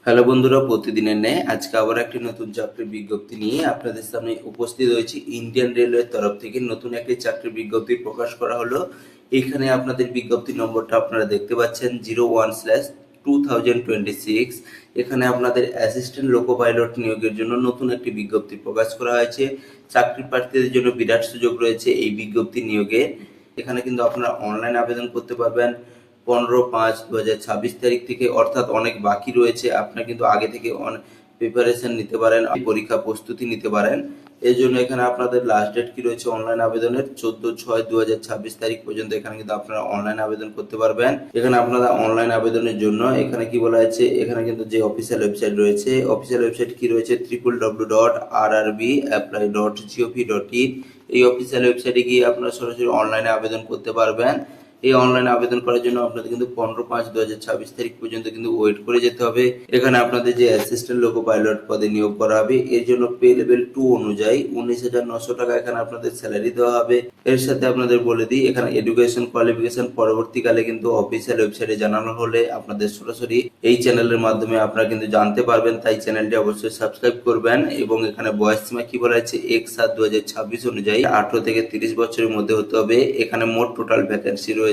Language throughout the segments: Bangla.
হ্যালো বন্ধুরা, প্রতিদিনের ন্যায় আজকে আবার একটি নতুন চাকরির বিজ্ঞপ্তি নিয়ে আপনাদের সামনে উপস্থিত হয়েছি। ইন্ডিয়ান রেলওয়ের তরফ থেকে নতুন একটি চাকরির বিজ্ঞপ্তি প্রকাশ করা হলো। এখানে আপনাদের বিজ্ঞপ্তি নম্বরটা আপনারা দেখতে পাচ্ছেন 01/2026। এখানে আপনাদের অ্যাসিস্ট্যান্ট লোকো পাইলট নিয়োগের জন্য নতুন একটি বিজ্ঞপ্তি প্রকাশ করা হয়েছে। চাকরি প্রার্থীদের জন্য বিরাট সুযোগ রয়েছে এই বিজ্ঞপ্তি নিয়োগে। এখানে কিন্তু আপনারা অনলাইন আবেদন করতে পারবেন 15/5/2026 তারিখ থেকে, অর্থাৎ অনেক বাকি রয়েছে। আপনারা কিন্তু আগে থেকে প্রিপারেশন নিতে পারেন, পরীক্ষা প্রস্তুতি নিতে পারেন। এর জন্য এখানে আপনাদের লাস্ট ডেট কি রয়েছে অনলাইন আবেদনের 14/6/2026 তারিখ পর্যন্ত এখানে কিন্তু আপনারা অনলাইন আবেদন করতে পারবেন। এখানে আপনারা অনলাইন আবেদনের জন্য এখানে কি বলা হয়েছে, এখানে কিন্তু যে অফিসিয়াল ওয়েবসাইট রয়েছে, অফিসিয়াল ওয়েবসাইট কি রয়েছে www.rrbapply.gov.in। এই অফিসিয়াল ওয়েবসাইটে গিয়ে আপনারা সরাসরি অনলাইনে আবেদন করতে পারবেন। এই অনলাইনে আবেদন করার জন্য আপনাদের কিন্তু 15/5/2026 তারিখ পর্যন্ত কিন্তু ওয়েট করে যেতে হবে। এখানে আপনাদের যে অ্যাসিস্ট্যান্ট লোকো পাইলট পদে নিয়োগ করা হবে, এর জন্য পে লেভেল 2 অনুযায়ী 19,900 টাকা এখানে আপনাদের স্যালারি দেওয়া হবে। এর সাথে আপনাদের বলে দিই, এখানে এডুকেশন কোয়ালিফিকেশন পরবর্তীকালে কিন্তু অফিসিয়াল ওয়েবসাইটে জানানো হলে আপনাদের সরাসরি এই চ্যানেলের মাধ্যমে আপনারা কিন্তু জানতে পারবেন। তাই চ্যানেলটি অবশ্যই সাবস্ক্রাইব করবেন। এবং এখানে বয়স সীমা কি বলা হয়েছে 1/7/2026 অনুযায়ী 18 থেকে 30 বছরের মধ্যে হতে হবে। এখানে মোট টোটাল ভ্যাকেন্সি রয়েছে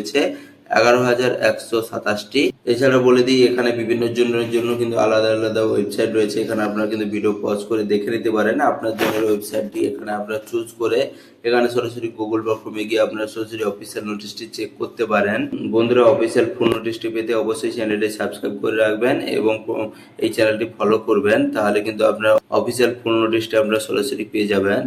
11,127টি। এছাড়া বলে দিই, এখানে বিভিন্ন জনের জন্য কিন্তু আলাদা আলাদা ওয়েবসাইট রয়েছে। এখানে আপনারা কিন্তু ভিডিও পজ করে দেখে নিতে পারেন আপনার জন্য ওয়েবসাইটটি। এখানে আপনারা চুজ করে এখানে সরাসরি গুগল বা ক্রোমে গিয়ে আপনারা সরাসরি অফিসিয়াল নোটিশটি চেক করতে পারেন। বন্ধুরা, অফিসিয়াল ফুল নোটিশটি পেতে অবশ্যই চ্যানেলটি সাবস্ক্রাইব করে রাখবেন এবং এই চ্যানেলটি ফলো করবেন, তাহলে কিন্তু আপনারা অফিসিয়াল ফুল নোটিশটি আপনারা সরাসরি পেয়ে যাবেন।